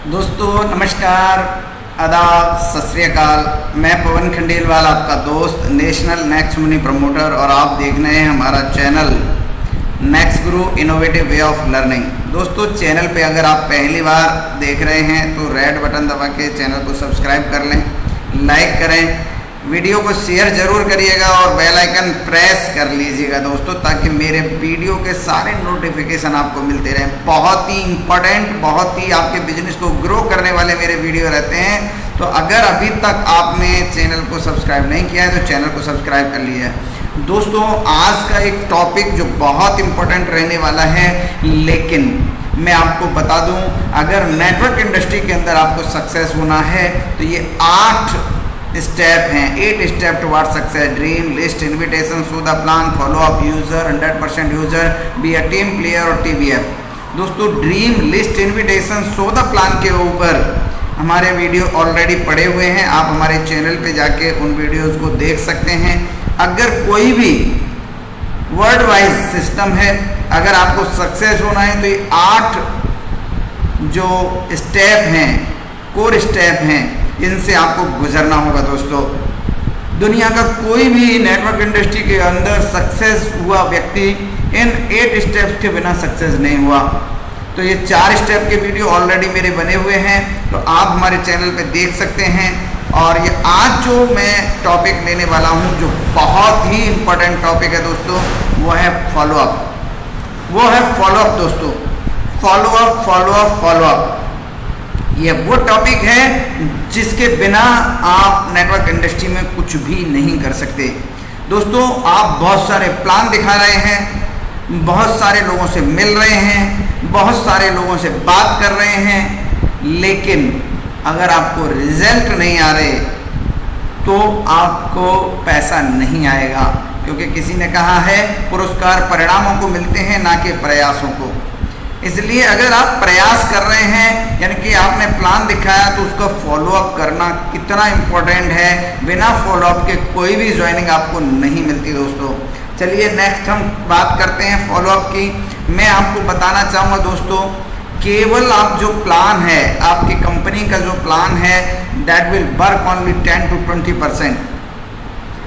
दोस्तों नमस्कार, आदाब, सत श्री अकाल। मैं पवन खंडेलवाल, आपका दोस्त, नेशनल नेक्स्ट मनी प्रमोटर, और आप देख रहे हैं हमारा channel next Guru innovative way of learning. दोस्तों चैनल पे अगर आप पहली बार देख रहे हैं तो रेड बटन दबा के चैनल को सब्सक्राइब कर लें, लाइक करें, वीडियो को शेयर जरूर करिएगा और बेल आइकन प्रेस कर लीजिएगा दोस्तों, ताकि मेरे वीडियो के सारे नोटिफिकेशन आपको मिलते रहें। बहुत ही इम्पोर्टेंट, बहुत ही आपके बिजनेस को ग्रो करने वाले मेरे वीडियो रहते हैं। तो अगर अभी तक आपने चैनल को सब्सक्राइब नहीं किया है तो चैनल को सब्सक्राइब कर लिया है। दोस्तों आज का एक टॉपिक जो बहुत इम्पोर्टेंट रहने वाला है, लेकिन मैं आपको बता दूं, अगर नेटवर्क इंडस्ट्री के अंदर आपको सक्सेस होना है तो ये 8 स्टेप हैं। 8 step toward success: dream list, invitation, show the plan, follow up user, 100% user, be a team player और TBF। दोस्तों dream list, invitation, show the plan के ऊपर हमारे वीडियो ऑलरेडी पड़े हुए हैं। आप हमारे चैनल पे जाके उन वीडियोस को देख सकते हैं। अगर कोई भी वर्ड वाइज सिस्टम है, अगर आपको सक्सेस होना है तो ये 8 जो स्टेप हैं, कोर स्टेप हैं, इनसे आपको गुजरना होगा। दोस्तों दुनिया का कोई भी नेटवर्क इंडस्ट्री के अंदर सक्सेस हुआ व्यक्ति इन 8 स्टेप्स के बिना सक्सेस नहीं हुआ। तो ये 4 स्टेप के वीडियो ऑलरेडी मेरे बने हुए हैं, तो आप हमारे चैनल पे देख सकते हैं। और ये आज जो मैं टॉपिक लेने वाला हूँ, जो बहुत ही इम्पोर्टेंट टॉपिक है दोस्तों, वो है फॉलोअप। वो है फॉलोअप दोस्तों, फॉलोअप फॉलोअप फॉलोअप। ये वो टॉपिक है जिसके बिना आप नेटवर्क इंडस्ट्री में कुछ भी नहीं कर सकते। दोस्तों आप बहुत सारे प्लान दिखा रहे हैं, बहुत सारे लोगों से मिल रहे हैं, बहुत सारे लोगों से बात कर रहे हैं, लेकिन अगर आपको रिजल्ट नहीं आ रहे तो आपको पैसा नहीं आएगा। क्योंकि किसी ने कहा है पुरस्कार परिणामों को मिलते हैं, ना कि प्रयासों को। इसलिए अगर आप प्रयास कर रहे हैं, यानी कि आपने प्लान दिखाया, तो उसका फॉलोअप करना कितना इम्पोर्टेंट है। बिना फॉलोअप के कोई भी ज्वाइनिंग आपको नहीं मिलती दोस्तों। चलिए नेक्स्ट हम बात करते हैं फॉलोअप की। मैं आपको बताना चाहूँगा दोस्तों, केवल आप जो प्लान है, आपकी कंपनी का जो प्लान है, that will work only 10 to 20%।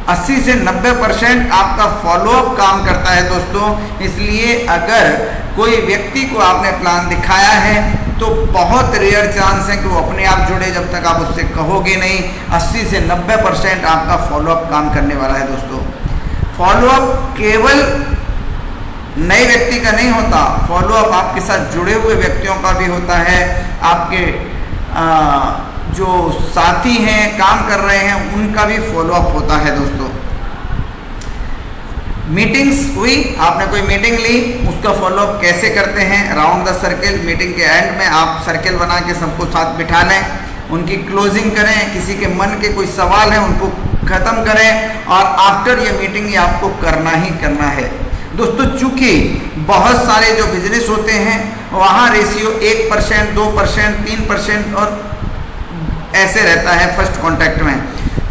80 से 90% आपका फॉलोअप काम करता है दोस्तों। इसलिए अगर कोई व्यक्ति को आपने प्लान दिखाया है तो बहुत रेयर चांस है कि वो अपने आप जुड़े, जब तक आप उससे कहोगे नहीं। 80 से 90% आपका फॉलोअप काम करने वाला है दोस्तों। फॉलोअप केवल नए व्यक्ति का नहीं होता, फॉलोअप आपके साथ जुड़े हुए व्यक्तियों का भी होता है। आपके जो साथी हैं, काम कर रहे हैं, उनका भी फॉलोअप होता है दोस्तों। मीटिंग्स हुई, आपने कोई मीटिंग ली, उसका फॉलोअप कैसे करते हैं? Round the circle. मीटिंग के एंड में आप सर्किल बना के सबको साथ बिठा लें, उनकी क्लोजिंग करें, किसी के मन के कोई सवाल है उनको ख़त्म करें, और आफ्टर ये मीटिंग ये आपको करना ही करना है दोस्तों। चूंकि बहुत सारे जो बिजनेस होते हैं वहाँ रेशियो 1%, 2%, 3% और ऐसे रहता है फर्स्ट कॉन्टैक्ट में।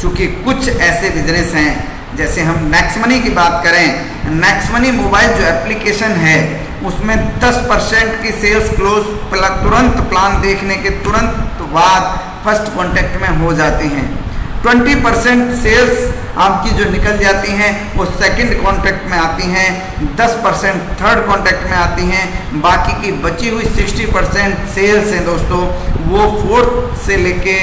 चूंकि कुछ ऐसे बिजनेस हैं, जैसे हम नेक्स्ट मनी की बात करें, नेक्स्ट मनी मोबाइल जो एप्लीकेशन है, उसमें 10% की सेल्स क्लोज तुरंत प्लान देखने के तुरंत बाद फर्स्ट कॉन्टैक्ट में हो जाती हैं। 20% सेल्स आपकी जो निकल जाती हैं वो सेकंड कॉन्टैक्ट में आती हैं, 10% थर्ड कॉन्टैक्ट में आती हैं, बाकी की बची हुई 60% सेल्स हैं दोस्तों, वो फोर्थ से लेके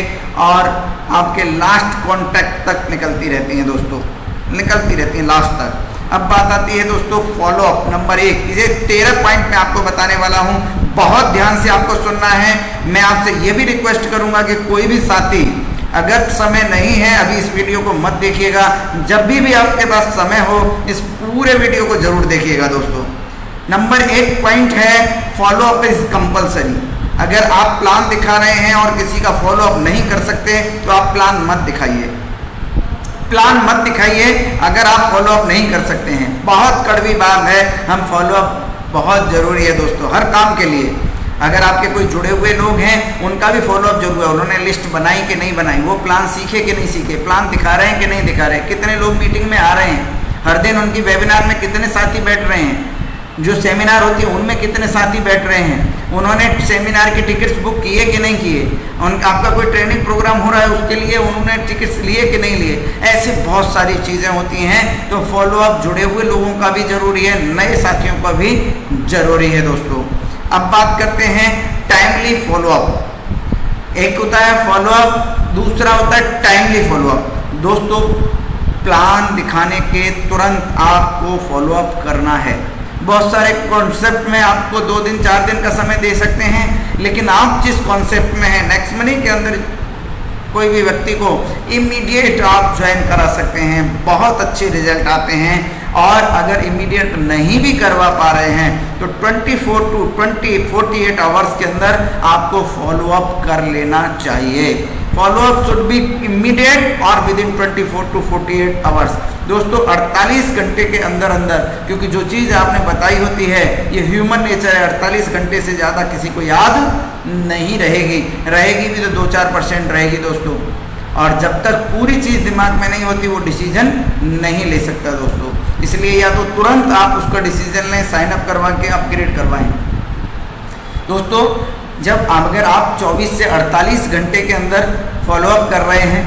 और आपके लास्ट कॉन्टैक्ट तक निकलती रहती हैं दोस्तों, निकलती रहती हैं लास्ट तक। अब बात आती है दोस्तों फॉलोअप नंबर 1। इसे 13 पॉइंट में आपको बताने वाला हूँ, बहुत ध्यान से आपको सुनना है। मैं आपसे ये भी रिक्वेस्ट करूँगा कि कोई भी साथी, अगर समय नहीं है अभी इस वीडियो को मत देखिएगा, जब भी आपके पास समय हो इस पूरे वीडियो को जरूर देखिएगा दोस्तों। नंबर 1 पॉइंट है फॉलोअप इज कंपलसरी। अगर आप प्लान दिखा रहे हैं और किसी का फॉलोअप नहीं कर सकते तो आप प्लान मत दिखाइए, प्लान मत दिखाइए अगर आप फॉलोअप नहीं कर सकते हैं। बहुत कड़वी बात है, हम फॉलोअप बहुत ज़रूरी है दोस्तों हर काम के लिए। अगर आपके कोई जुड़े हुए लोग हैं उनका भी फॉलोअप जरूर है, उन्होंने लिस्ट बनाई कि नहीं बनाई, वो प्लान सीखे कि नहीं सीखे, प्लान दिखा रहे हैं कि नहीं दिखा रहे, कितने लोग मीटिंग में आ रहे हैं, हर दिन उनकी वेबिनार में कितने साथी बैठ रहे हैं, जो सेमिनार होती है उनमें कितने साथी बैठ रहे हैं, उन्होंने सेमिनार की टिकट्स बुक किए कि नहीं किए, आपका कोई ट्रेनिंग प्रोग्राम हो रहा है उसके लिए उन्होंने टिकट्स लिए कि नहीं लिए। ऐसे बहुत सारी चीज़ें होती हैं। तो फॉलोअप जुड़े हुए लोगों का भी जरूरी है, नए साथियों का भी जरूरी है दोस्तों। अब बात करते हैं टाइमली फॉलोअप। एक होता है फॉलोअप, दूसरा होता है टाइमली फॉलोअप। दोस्तों प्लान दिखाने के तुरंत आपको फॉलोअप करना है। बहुत सारे कॉन्सेप्ट में आपको 2 दिन 4 दिन का समय दे सकते हैं, लेकिन आप जिस कॉन्सेप्ट में हैं नेक्स्ट मनी के अंदर कोई भी व्यक्ति को इमीडिएट आप ज्वाइन करा सकते हैं, बहुत अच्छे रिजल्ट आते हैं। और अगर इमीडिएट नहीं भी करवा पा रहे हैं तो 24 to 48 आवर्स के अंदर आपको फॉलोअप कर लेना चाहिए। फॉलोअप शुड बी इमीडिएट और विद इन 24 to 48 आवर्स। दोस्तों 48 घंटे के अंदर अंदर, क्योंकि जो चीज़ आपने बताई होती है ये ह्यूमन नेचर है, 48 घंटे से ज़्यादा किसी को याद नहीं रहेगी भी तो 2-4% रहेगी दोस्तों। और जब तक पूरी चीज़ दिमाग में नहीं होती वो डिसीजन नहीं ले सकता दोस्तों। इसलिए या तो तुरंत आप उसका डिसीजन लें, साइन अप करवा के अपग्रेड करवाएं। दोस्तों जब अगर आप 24 से 48 घंटे के अंदर फॉलोअप कर रहे हैं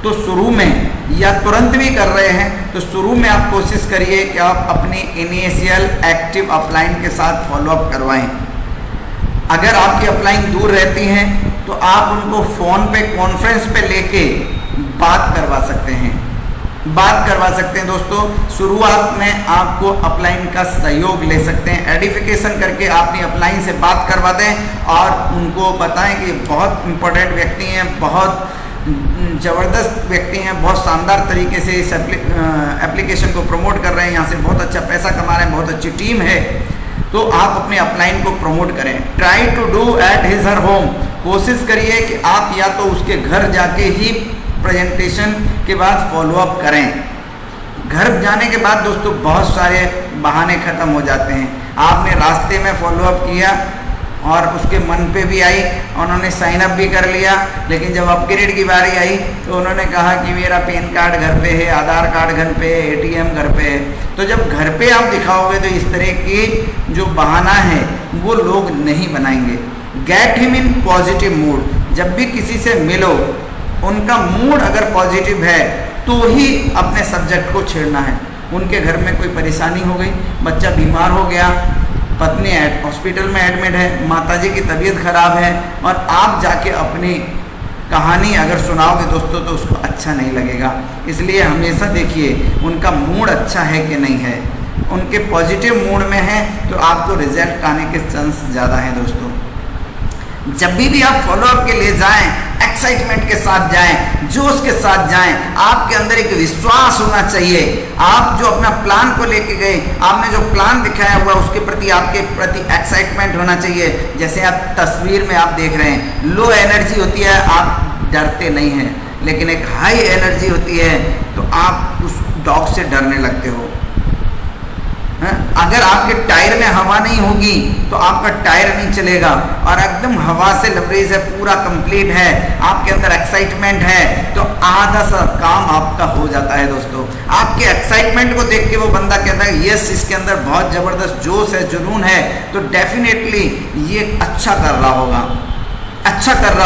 तो शुरू में या तुरंत भी कर रहे हैं तो शुरू में आप कोशिश करिए कि आप अपनी इनिशियल एक्टिव अपलाइन के साथ फॉलोअप करवाएं। अगर आपकी अपलाइन दूर रहती हैं तो आप उनको फ़ोन पे कॉन्फ्रेंस पे लेके बात करवा सकते हैं दोस्तों। शुरुआत में आपको अपलाइन का सहयोग ले सकते हैं, एडिफिकेशन करके अपनी अपलाइन से बात करवा दें और उनको बताएं कि बहुत इंपॉर्टेंट व्यक्ति हैं, बहुत ज़बरदस्त व्यक्ति हैं, बहुत शानदार तरीके से इस एप्लीकेशन को प्रमोट कर रहे हैं, यहाँ से बहुत अच्छा पैसा कमा रहे हैं, बहुत अच्छी टीम है। तो आप अपने अपलाइन को प्रमोट करें। Try to do at his her home. कोशिश करिए कि आप या तो उसके घर जाके ही प्रेजेंटेशन के बाद फॉलोअप करें। घर जाने के बाद दोस्तों बहुत सारे बहाने ख़त्म हो जाते हैं। आपने रास्ते में फॉलोअप किया और उसके मन पे भी आई, उन्होंने साइन अप भी कर लिया, लेकिन जब अपग्रेड की बारी आई तो उन्होंने कहा कि मेरा पैन कार्ड घर पे है, आधार कार्ड घर पे है, ATM घर पे है। तो जब घर पे आप दिखाओगे तो इस तरह की जो बहाना है वो लोग नहीं बनाएंगे। Get him in positive mood. जब भी किसी से मिलो उनका मूड अगर पॉजिटिव है तो ही अपने सब्जेक्ट को छेड़ना है। उनके घर में कोई परेशानी हो गई, बच्चा बीमार हो गया, पत्नी हॉस्पिटल में एडमिट है, माताजी की तबीयत खराब है और आप जाके अपनी कहानी अगर सुनाओगे दोस्तों तो उसको अच्छा नहीं लगेगा। इसलिए हमेशा देखिए उनका मूड अच्छा है कि नहीं है। उनके पॉजिटिव मूड में है तो आपको रिजल्ट आने के चांस ज़्यादा हैं दोस्तों। जब भी आप फॉलोअप के लिए जाएं, एक्साइटमेंट के साथ जाएं, जोश के साथ जाएं। आपके अंदर एक विश्वास होना चाहिए। आप जो अपना प्लान को लेके गए, आपने जो प्लान दिखाया हुआ उसके प्रति आपके प्रति एक्साइटमेंट होना चाहिए। जैसे आप तस्वीर में आप देख रहे हैं, लो एनर्जी होती है, आप डरते नहीं हैं, लेकिन एक हाई एनर्जी होती है तो आप उस डॉग से डरने लगते हो। अगर आपके टायर में हवा नहीं होगी तो आपका टायर नहीं चलेगा। और एकदम हवा से लबरेज है, पूरा कंप्लीट है, आपके अंदर एक्साइटमेंट है तो आधा सा काम आपका हो जाता है दोस्तों। आपके एक्साइटमेंट को देख के वो बंदा कहता है यस इसके अंदर बहुत ज़बरदस्त जोश है, जुनून है, तो डेफिनेटली ये अच्छा कर रहा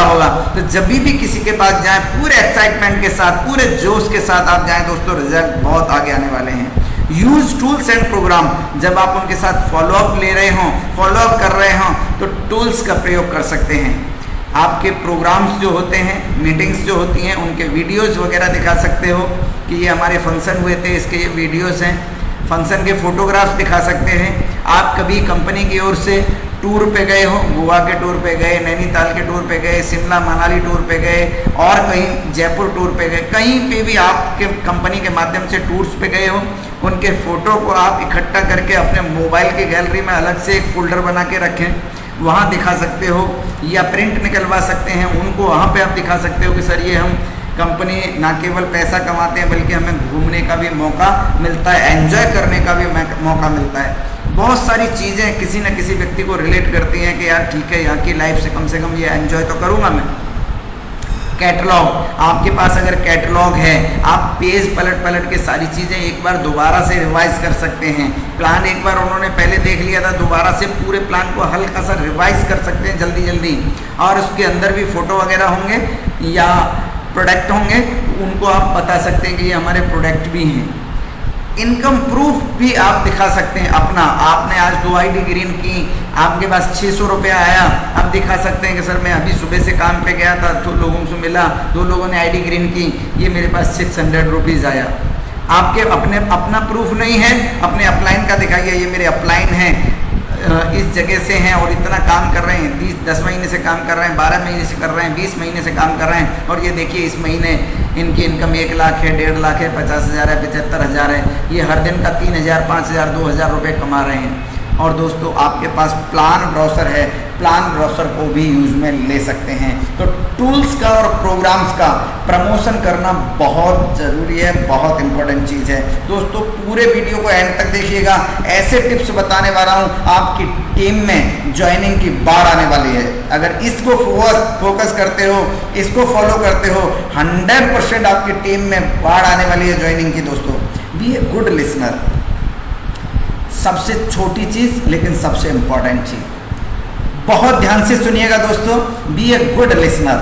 होगा। तो जब भी किसी के पास जाएं पूरे एक्साइटमेंट के साथ, पूरे जोश के साथ आप जाएं दोस्तों, रिजल्ट बहुत आगे आने वाले हैं। Use tools and program. जब आप उनके साथ फॉलोअप ले रहे हों, फॉलोअप कर रहे हों तो टूल्स का प्रयोग कर सकते हैं। आपके प्रोग्राम्स जो होते हैं, मीटिंग्स जो होती हैं, उनके वीडियोस वगैरह दिखा सकते हो कि ये हमारे फंक्शन हुए थे, इसके ये वीडियोस हैं। फंक्शन के फोटोग्राफ्स दिखा सकते हैं। आप कभी कंपनी की ओर से टूर पे गए हो, गोवा के टूर पे गए, नैनीताल के टूर पे गए, शिमला मनाली टूर पे गए और कहीं जयपुर टूर पे गए, कहीं पे भी आपके कंपनी के माध्यम से टूर्स पे गए हो, उनके फ़ोटो को आप इकट्ठा करके अपने मोबाइल की गैलरी में अलग से एक फोल्डर बना के रखें, वहाँ दिखा सकते हो। या प्रिंट निकलवा सकते हैं, उनको वहाँ पे आप दिखा सकते हो कि सर ये हम कंपनी ना केवल पैसा कमाते हैं बल्कि हमें घूमने का भी मौका मिलता है, एंजॉय करने का भी मौका मिलता है। बहुत सारी चीज़ें किसी न किसी व्यक्ति को रिलेट करती हैं कि यार ठीक है, यहाँ की लाइफ से कम ये एंजॉय तो करूँगा मैं। कैटलॉग, आपके पास अगर कैटलॉग है, आप पेज पलट पलट के सारी चीज़ें एक बार दोबारा से रिवाइज कर सकते हैं। प्लान एक बार उन्होंने पहले देख लिया था, दोबारा से पूरे प्लान को हल्का सा रिवाइज कर सकते हैं जल्दी जल्दी। और उसके अंदर भी फ़ोटो वगैरह होंगे या प्रोडक्ट होंगे, उनको आप बता सकते हैं कि ये हमारे प्रोडक्ट भी हैं। इनकम प्रूफ भी आप दिखा सकते हैं अपना। आपने आज 2 आईडी ग्रीन की, आपके पास 600 रुपया आया, आप दिखा सकते हैं कि सर मैं अभी सुबह से काम पे गया था, 2 लोगों से मिला, 2 लोगों ने आईडी ग्रीन की, ये मेरे पास 600 रुपीज़ आया। आपके अपना प्रूफ नहीं है, अपने अपलाइन का दिखाइए, ये मेरे अपलाइन हैं, इस जगह से हैं और इतना काम कर रहे हैं, 10 महीने से काम कर रहे हैं, 12 महीने से कर रहे हैं, 20 महीने से काम कर रहे हैं, और ये देखिए इस महीने इनकी इनकम 1 लाख है, 1.5 लाख है, 50,000 है, 75,000 है, ये हर दिन का 3,000, 5,000, 2,000 रुपये कमा रहे हैं। और दोस्तों आपके पास प्लान ब्राउज़र है, प्लान ब्राउज़र को भी यूज़ में ले सकते हैं। तो टूल्स का और प्रोग्राम्स का प्रमोशन करना बहुत ज़रूरी है, बहुत इंपॉर्टेंट चीज़ है। दोस्तों पूरे वीडियो को एंड तक देखिएगा, ऐसे टिप्स बताने वाला हूँ, आपकी टीम में ज्वाइनिंग की बार आने वाली है। अगर इसको फोकस करते हो, इसको फॉलो करते हो, 100% आपकी टीम में बाढ़ आने वाली है ज्वाइनिंग की। दोस्तों बी ए गुड लिसनर, सबसे छोटी चीज़ लेकिन सबसे इंपॉर्टेंट चीज़, बहुत ध्यान से सुनिएगा दोस्तों। Be a good listener,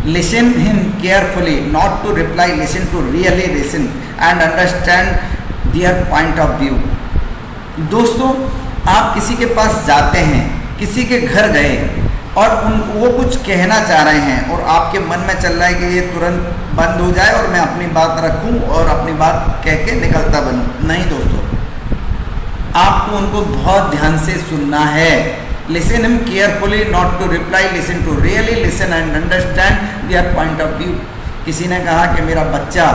listen him carefully, not to reply, listen to really listen and understand their point of view. दोस्तों आप किसी के पास जाते हैं, किसी के घर गए और वो कुछ कहना चाह रहे हैं और आपके मन में चल रहा है कि ये तुरंत बंद हो जाए और मैं अपनी बात रखूं और अपनी बात कह के निकलता बनूं। नहीं दोस्तों, आपको उनको बहुत ध्यान से सुनना है। Listen him carefully, not to reply, listen to really listen and understand their point of view. किसी ने कहा कि मेरा बच्चा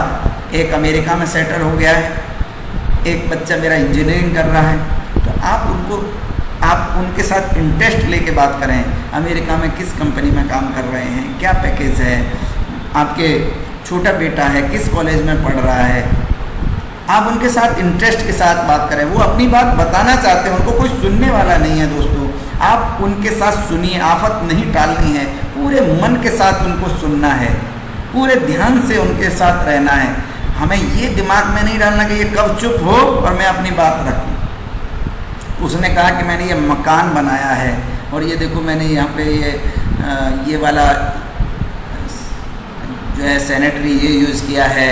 एक अमेरिका में सेटल हो गया है, एक बच्चा मेरा इंजीनियरिंग कर रहा है, तो आप उनके साथ इंटरेस्ट लेके बात करें। अमेरिका में किस कंपनी में काम कर रहे हैं, क्या पैकेज है, आपके छोटा बेटा है किस कॉलेज में पढ़ रहा है, आप उनके साथ इंटरेस्ट के साथ बात करें। वो अपनी बात बताना चाहते हैं, उनको कोई सुनने वाला नहीं है दोस्तों। आप उनके साथ सुनिए, आफत नहीं टालनी है, पूरे मन के साथ उनको सुनना है, पूरे ध्यान से उनके साथ रहना है। हमें ये दिमाग में नहीं डालना कि ये कब चुप हो और मैं अपनी बात रखूं। उसने कहा कि मैंने ये मकान बनाया है और ये देखो मैंने यहाँ पे ये वाला जो है सैनिटरी ये यूज़ किया है,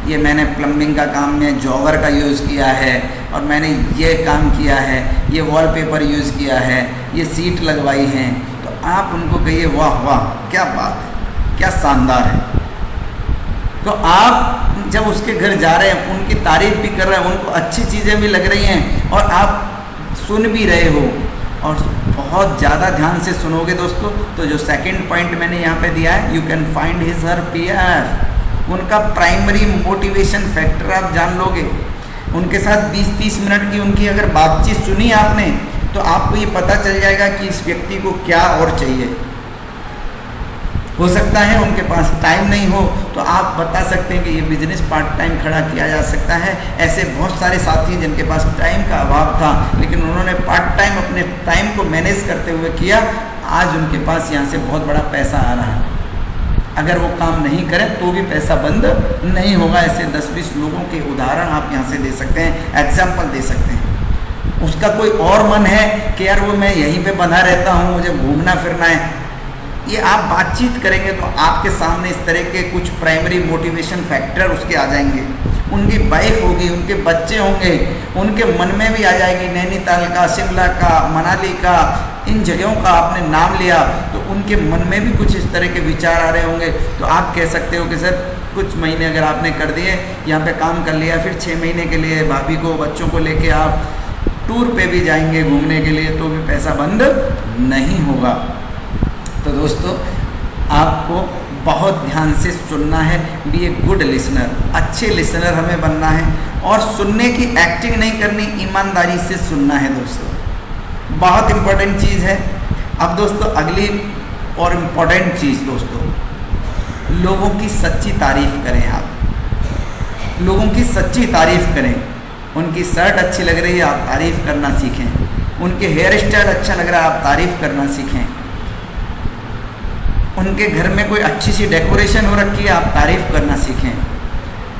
ये मैंने प्लम्बिंग का काम में जॉगर का यूज़ किया है और मैंने ये काम किया है, ये वॉलपेपर यूज़ किया है, ये सीट लगवाई हैं। तो आप उनको कहिए वाह वाह क्या बात है, क्या शानदार है। तो आप जब उसके घर जा रहे हैं, उनकी तारीफ भी कर रहे हैं, उनको अच्छी चीज़ें भी लग रही हैं और आप सुन भी रहे हो और बहुत ज़्यादा ध्यान से सुनोगे दोस्तों, तो जो सेकंड पॉइंट मैंने यहाँ पे दिया है, you can find his her PF, उनका प्राइमरी मोटिवेशन फैक्टर आप जान लोगे। उनके साथ 20-30 मिनट की उनकी अगर बातचीत सुनी आपने, तो आपको ये पता चल जाएगा कि इस व्यक्ति को क्या और चाहिए। हो सकता है उनके पास टाइम नहीं हो, तो आप बता सकते हैं कि ये बिजनेस पार्ट टाइम खड़ा किया जा सकता है। ऐसे बहुत सारे साथी जिनके पास टाइम का अभाव था, लेकिन उन्होंने पार्ट टाइम अपने टाइम को मैनेज करते हुए किया, आज उनके पास यहाँ से बहुत बड़ा पैसा आ रहा है। अगर वो काम नहीं करें तो भी पैसा बंद नहीं होगा। ऐसे 10-20 लोगों के उदाहरण आप यहाँ से दे सकते हैं, एग्जाम्पल दे सकते हैं। उसका कोई और मन है कि यार वो मैं यहीं पे बना रहता हूँ, मुझे घूमना फिरना है, ये आप बातचीत करेंगे तो आपके सामने इस तरह के कुछ प्राइमरी मोटिवेशन फैक्टर उसके आ जाएंगे। उनकी वाइफ होगी, उनके बच्चे होंगे, उनके मन में भी आ जाएगी। नैनीताल का, शिमला का, मनाली का, इन जगहों का आपने नाम लिया तो उनके मन में भी कुछ इस तरह के विचार आ रहे होंगे। तो आप कह सकते हो कि सर कुछ महीने अगर आपने कर दिए, यहाँ पे काम कर लिया, फिर 6 महीने के लिए भाभी को, बच्चों को लेके आप टूर पे भी जाएंगे घूमने के लिए, तो भी पैसा बंद नहीं होगा। तो दोस्तों आपको बहुत ध्यान से सुनना है। बी ए गुड लिसनर, अच्छे लिसनर हमें बनना है और सुनने की एक्टिंग नहीं करनी, ईमानदारी से सुनना है दोस्तों, बहुत इम्पोर्टेंट चीज़ है। अब दोस्तों अगली और इम्पोर्टेंट चीज़ दोस्तों, लोगों की सच्ची तारीफ करें। आप लोगों की सच्ची तारीफ करें। उनकी शर्ट अच्छी लग रही है, आप तारीफ करना सीखें। उनके हेयर स्टाइल अच्छा लग रहा है, आप तारीफ करना सीखें। उनके घर में कोई अच्छी सी डेकोरेशन हो रखी है, आप तारीफ करना सीखें।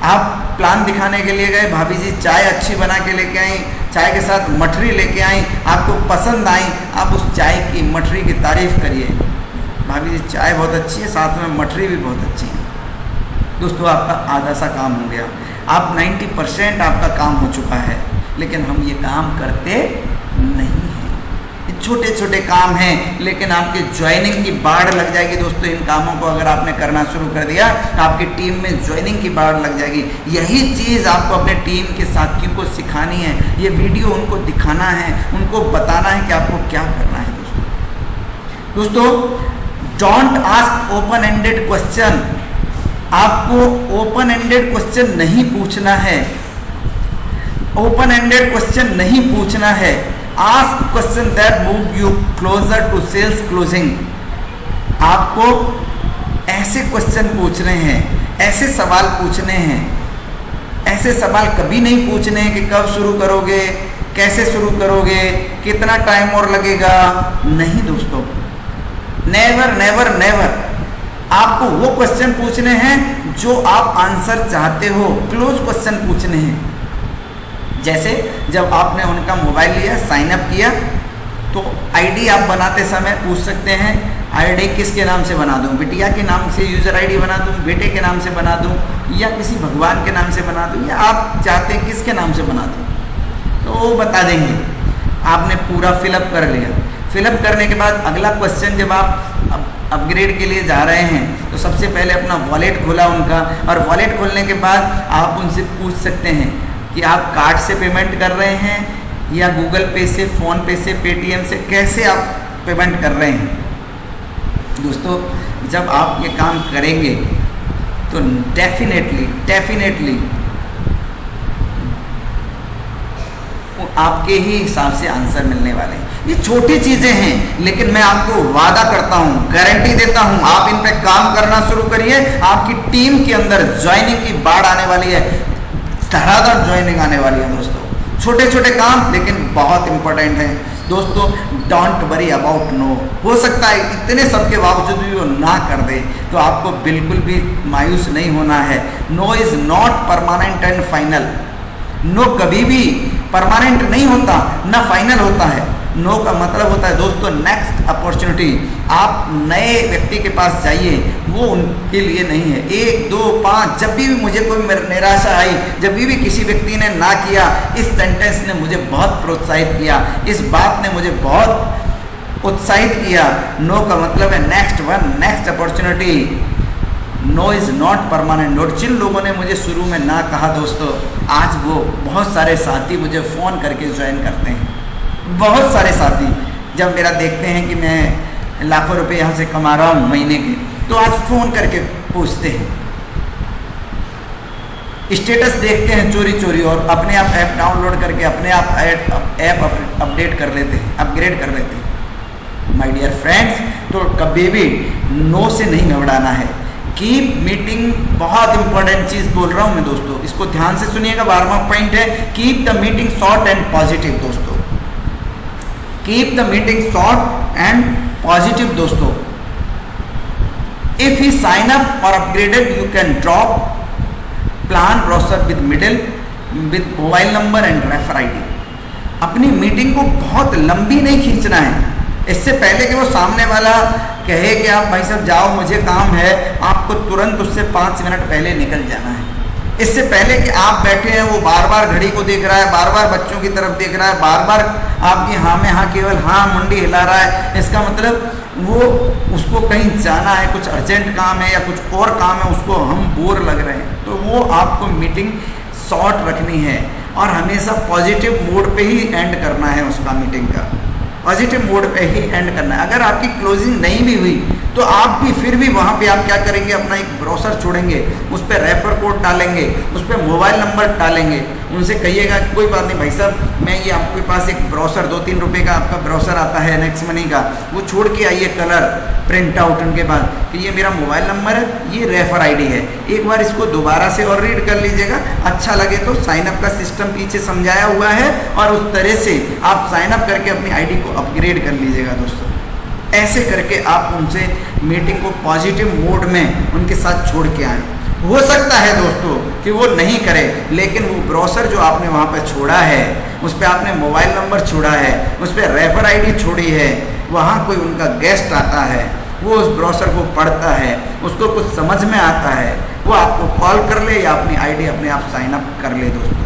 आप प्लान दिखाने के लिए गए, भाभी जी चाय अच्छी बना के लेके आई, चाय के साथ मठरी लेके आई, आपको पसंद आई, आप उस चाय की मठरी की तारीफ करिए, भाभी जी चाय बहुत अच्छी है, साथ में मठरी भी बहुत अच्छी है। दोस्तों आपका आधा सा काम हो गया, आप 90% आपका काम हो चुका है, लेकिन हम ये काम करते नहीं हैं। ये छोटे छोटे काम हैं, लेकिन आपके ज्वाइनिंग की बाढ़ लग जाएगी दोस्तों। इन कामों को अगर आपने करना शुरू कर दिया, आपकी टीम में ज्वाइनिंग की बाढ़ लग जाएगी। यही चीज़ आपको अपने टीम के साथियों को सिखानी है, ये वीडियो उनको दिखाना है, उनको बताना है कि आपको क्या करना है। दोस्तों don't ask open ended question, आपको ओपन एंडेड क्वेश्चन नहीं पूछना है, ओपन एंडेड क्वेश्चन नहीं पूछना है। Ask question that move you closer to sales closing. आपको ऐसे क्वेश्चन पूछने हैं, ऐसे सवाल पूछने हैं, ऐसे सवाल कभी नहीं पूछने हैं कि कब शुरू करोगे, कैसे शुरू करोगे, कितना टाइम और लगेगा। नहीं दोस्तों, नेवर नेवर नेवर। आपको वो क्वेश्चन पूछने हैं जो आप आंसर चाहते हो, क्लोज क्वेश्चन पूछने हैं। जैसे जब आपने उनका मोबाइल लिया, साइन अप किया, तो आईडी आप बनाते समय पूछ सकते हैं, आईडी किसके नाम से बना दूं, बिटिया के नाम से यूज़र आईडी बना दूं, बेटे के नाम से बना दूं, या किसी भगवान के नाम से बना दूं, या आप चाहते हैं किसके नाम से बना दूं, तो वो बता देंगे। आपने पूरा फिलअप कर लिया। फिलअप करने के बाद अगला क्वेश्चन, जब आप अपग्रेड के लिए जा रहे हैं, तो सबसे पहले अपना वॉलेट खोला उनका, और वॉलेट खोलने के बाद आप उनसे पूछ सकते हैं कि आप कार्ड से पेमेंट कर रहे हैं या गूगल पे से, फ़ोन पे से, पेटीएम से, कैसे आप पेमेंट कर रहे हैं। दोस्तों जब आप ये काम करेंगे तो डेफिनेटली आपके ही हिसाब से आंसर मिलने वाले हैं। ये छोटी चीज़ें हैं, लेकिन मैं आपको वादा करता हूँ, गारंटी देता हूँ, आप इन पे काम करना शुरू करिए, आपकी टीम के अंदर ज्वाइनिंग की बाढ़ आने वाली है, धड़ाधड़ ज्वाइनिंग आने वाली है। दोस्तों छोटे छोटे काम लेकिन बहुत इंपॉर्टेंट है। दोस्तों डोंट वरी अबाउट नो। हो सकता है इतने सब के बावजूद भी वो ना कर दे, तो आपको बिल्कुल भी मायूस नहीं होना है। No is not permanent and final. नो कभी भी परमानेंट नहीं होता, ना फाइनल होता है। नो का मतलब होता है दोस्तों नेक्स्ट अपॉर्चुनिटी। आप नए व्यक्ति के पास जाइए, वो उनके लिए नहीं है। 1 2 5 जब भी मुझे कोई निराशा आई, जब भी किसी व्यक्ति ने ना किया, इस सेंटेंस ने मुझे बहुत प्रोत्साहित किया, इस बात ने मुझे बहुत उत्साहित किया। नो का मतलब है next one, next opportunity. No is not permanent. और जिन लोगों ने मुझे शुरू में ना कहा दोस्तों, आज वो बहुत सारे साथी मुझे फ़ोन करके ज्वाइन करते हैं। बहुत सारे साथी जब मेरा देखते हैं कि मैं लाखों रुपए यहाँ से कमा रहा हूँ महीने के, तो आज फ़ोन करके पूछते हैं, स्टेटस देखते हैं चोरी चोरी, और अपने आप ऐप डाउनलोड करके अपने आप ऐप अपडेट कर लेते हैं, अपग्रेड कर लेते हैं। माय डियर फ्रेंड्स, तो कभी भी नो से नहीं घबराना है। कीप मीटिंग, बहुत इंपॉर्टेंट चीज़ बोल रहा हूँ मैं दोस्तों, इसको ध्यान से सुनिएगा। 12वां पॉइंट है keep the meeting short and positive. दोस्तों keep the meeting short and positive. दोस्तों if he sign up or upgraded, you can drop plan brochure with middle with mobile number and refer ID. अपनी मीटिंग को बहुत लंबी नहीं खींचना है। इससे पहले कि वो सामने वाला कहे कि आप भाई साहब जाओ मुझे काम है, आपको तुरंत उससे 5 मिनट पहले निकल जाना है। इससे पहले कि आप बैठे हैं, वो बार बार घड़ी को देख रहा है, बार बार बच्चों की तरफ देख रहा है, बार बार आपकी हाँ में हाँ केवल हाँ मुंडी हिला रहा है, इसका मतलब वो उसको कहीं जाना है, कुछ अर्जेंट काम है या कुछ और काम है, उसको हम बोर लग रहे हैं। तो वो आपको मीटिंग शॉर्ट रखनी है और हमेशा पॉजिटिव मोड पे ही एंड करना है उसका, मीटिंग का पॉजिटिव मोड पे ही एंड करना है। अगर आपकी क्लोजिंग नहीं भी हुई तो आप भी फिर भी वहाँ पे आप क्या करेंगे, अपना एक ब्रोशर छोड़ेंगे, उस पर रेफर कोड डालेंगे, उस पर मोबाइल नंबर डालेंगे, उनसे कहिएगा कि कोई बात नहीं भाई साहब, मैं ये आपके पास एक ब्रोशर 2-3 रुपये का आपका ब्रोशर आता है नेक्स्ट मनी का, वो छोड़ के आइए कलर प्रिंट आउट उनके बाद कि ये मेरा मोबाइल नंबर है, ये रेफर आईडी है, एक बार इसको दोबारा से और रीड कर लीजिएगा। अच्छा लगे तो साइन अप का सिस्टम पीछे समझाया हुआ है और उस तरह से आप साइन अप करके अपनी आईडी को अपग्रेड कर लीजिएगा। दोस्तों ऐसे करके आप उनसे मीटिंग को पॉजिटिव मोड में उनके साथ छोड़ के आए। हो सकता है दोस्तों कि वो नहीं करे, लेकिन वो ब्रोशर जो आपने वहाँ पर छोड़ा है, उस पर आपने मोबाइल नंबर छोड़ा है, उस पर रेफर आईडी छोड़ी है, वहाँ कोई उनका गेस्ट आता है, वो उस ब्रोशर को पढ़ता है, उसको कुछ समझ में आता है, वो आपको कॉल कर ले या अपनी आईडी अपने आप साइन अप कर ले दोस्तों।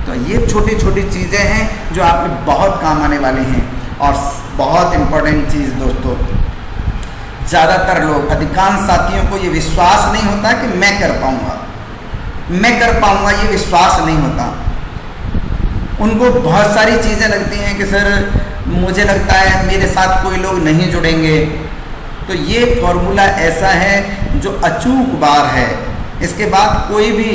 तो ये छोटी छोटी चीज़ें हैं जो आपके बहुत काम आने वाली हैं। और बहुत इम्पोर्टेंट चीज़ दोस्तों, ज़्यादातर लोग, अधिकांश साथियों को ये विश्वास नहीं होता कि मैं कर पाऊँगा, ये विश्वास नहीं होता। उनको बहुत सारी चीज़ें लगती हैं कि सर मुझे लगता है मेरे साथ कोई लोग नहीं जुड़ेंगे। तो ये फॉर्मूला ऐसा है जो अचूक बार है, इसके बाद कोई भी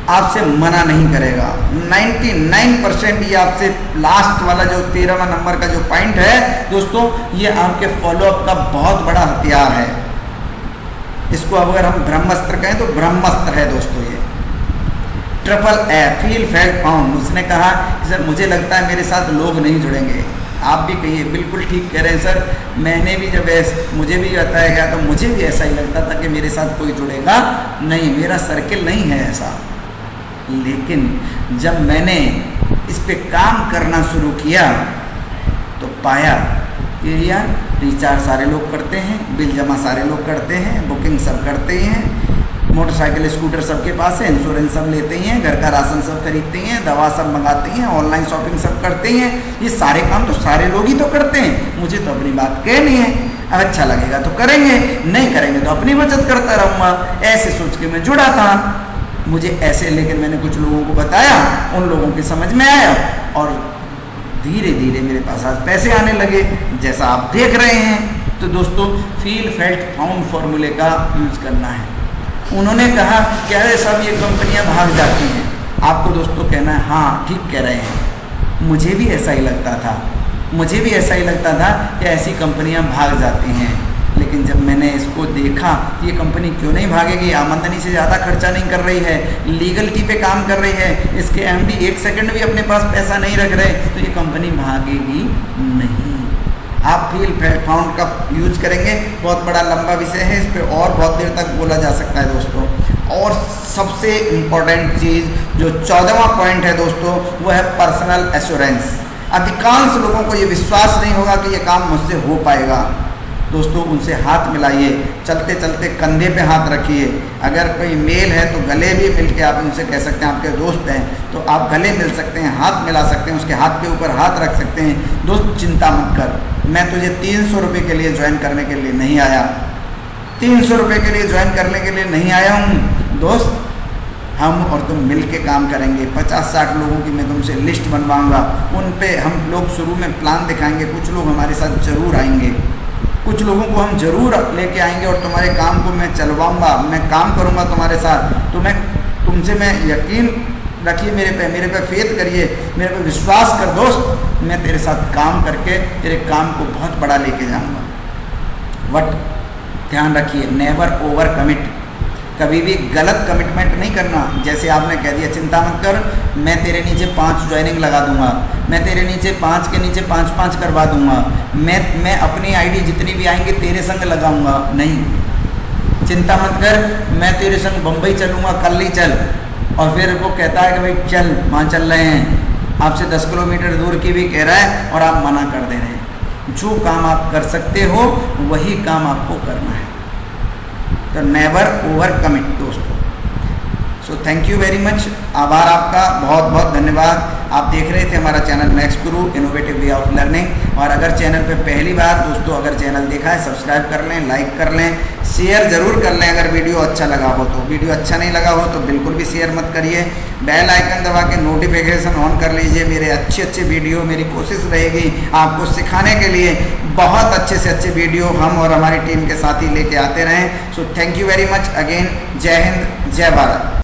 आपसे मना नहीं करेगा। 99% ये आपसे लास्ट वाला जो 13वां नंबर का जो पॉइंट है दोस्तों, ये आपके फॉलोअप का बहुत बड़ा हथियार है। इसको अगर हम ब्रह्मास्त्र कहें तो ब्रह्मास्त्र है दोस्तों। ये triple F, feel felt found. उसने कहा कि सर मुझे लगता है मेरे साथ लोग नहीं जुड़ेंगे। आप भी कहिए, बिल्कुल ठीक कह रहे हैं सर, मैंने भी जब मुझे भी बताया गया तो मुझे भी ऐसा ही लगता था कि मेरे साथ कोई जुड़ेगा नहीं, मेरा सर्किल नहीं है ऐसा। लेकिन जब मैंने इस पे काम करना शुरू किया तो पाया कि यार रिचार्ज सारे लोग करते हैं, बिल जमा सारे लोग करते हैं, बुकिंग सब करते ही हैं, मोटरसाइकिल स्कूटर सबके पास है, इंश्योरेंस सब लेते ही हैं, घर का राशन सब खरीदते हैं, दवा सब मंगाते हैं, ऑनलाइन शॉपिंग सब करते हैं। ये सारे काम तो सारे लोग ही तो करते हैं, मुझे तो अपनी बात कहनी है। अच्छा लगेगा तो करेंगे, नहीं करेंगे तो अपनी बचत करता रहूँगा। ऐसे सोच के मैं जुड़ा था। मुझे ऐसे, लेकिन मैंने कुछ लोगों को बताया, उन लोगों की समझ में आया और धीरे धीरे मेरे पास आज पैसे आने लगे, जैसा आप देख रहे हैं। तो दोस्तों फील फेल्ट फाउंड फॉर्मूले का यूज करना है। उन्होंने कहा क्या है सब ये कंपनियां भाग जाती हैं। आपको दोस्तों कहना है हाँ ठीक कह रहे हैं, मुझे भी ऐसा ही लगता था, मुझे भी ऐसा ही लगता था कि ऐसी कंपनियां भाग जाती हैं। लेकिन जब मैंने इसको देखा कि ये कंपनी क्यों नहीं भागेगी, आमदनी से ज़्यादा खर्चा नहीं कर रही है, लीगलिटी पे काम कर रही है, इसके एमडी एक सेकंड भी अपने पास पैसा नहीं रख रहे, तो ये कंपनी भागेगी नहीं। आप फील फेल्ट फाउंड का यूज करेंगे, बहुत बड़ा लंबा विषय है, इस पर और बहुत देर तक बोला जा सकता है दोस्तों। और सबसे इम्पोर्टेंट चीज़ जो 14वां पॉइंट है दोस्तों, वो है पर्सनल एश्योरेंस। अधिकांश लोगों को ये विश्वास नहीं होगा कि ये काम मुझसे हो पाएगा। दोस्तों उनसे हाथ मिलाइए, चलते चलते कंधे पे हाथ रखिए। अगर कोई मेल है तो गले भी मिल के आप उनसे कह सकते हैं, आपके दोस्त हैं तो आप गले मिल सकते हैं, हाथ मिला सकते हैं, उसके हाथ के ऊपर हाथ रख सकते हैं। दोस्त चिंता मत कर, मैं तुझे 300 रुपये के लिए ज्वाइन करने के लिए नहीं आया, 300 रुपये के लिए ज्वाइन करने के लिए नहीं आया हूँ दोस्त। हम और तुम मिल के काम करेंगे। 50-60 लोगों की मैं तुमसे लिस्ट बनवाऊँगा, उन पे हम लोग शुरू में प्लान दिखाएंगे, कुछ लोग हमारे साथ जरूर आएंगे, कुछ लोगों को हम जरूर लेके आएंगे और तुम्हारे काम को मैं चलवाऊँगा, मैं काम करूँगा तुम्हारे साथ। तो मैं तुमसे मैं यकीन रखिए मेरे पे फेथ करिए, मेरे पे विश्वास कर दोस्त, मैं तेरे साथ काम करके तेरे काम को बहुत बड़ा लेके जाऊँगा। बट ध्यान रखिए, नेवर ओवर कमिट, कभी भी गलत कमिटमेंट नहीं करना। जैसे आपने कह दिया चिंता मत कर, मैं तेरे नीचे 5 ज्वाइनिंग लगा दूंगा, मैं तेरे नीचे 5 के नीचे 5-5 करवा दूंगा, मैं अपनी आईडी जितनी भी आएंगे तेरे संग लगाऊंगा। नहीं, चिंता मत कर, मैं तेरे संग बम्बई चलूँगा, कल ही चल। और फिर वो कहता है कि भाई चल, वहाँ चल रहे हैं, आपसे 10 किलोमीटर दूर की भी कह रहा है और आप मना कर दे रहे हैं। जो काम आप कर सकते हो वही काम आपको करना है। तो नेवर ओवर कमिट दोस्तों। So thank you very much, आभार आपका, बहुत बहुत धन्यवाद। आप देख रहे थे हमारा channel max Guru innovative way of learning. और अगर चैनल पे पहली बार दोस्तों अगर चैनल देखा है, सब्सक्राइब कर लें, लाइक कर लें, शेयर ज़रूर कर लें अगर वीडियो अच्छा लगा हो तो। वीडियो अच्छा नहीं लगा हो तो बिल्कुल भी शेयर मत करिए। बेल आइकन दबा के नोटिफिकेशन ऑन कर लीजिए। मेरे अच्छे वीडियो, मेरी कोशिश रहेगी आपको सिखाने के लिए बहुत अच्छे से अच्छे वीडियो हम और हमारी टीम के साथ ही लेके आते रहें। So thank you very much again. जय हिंद, जय भारत।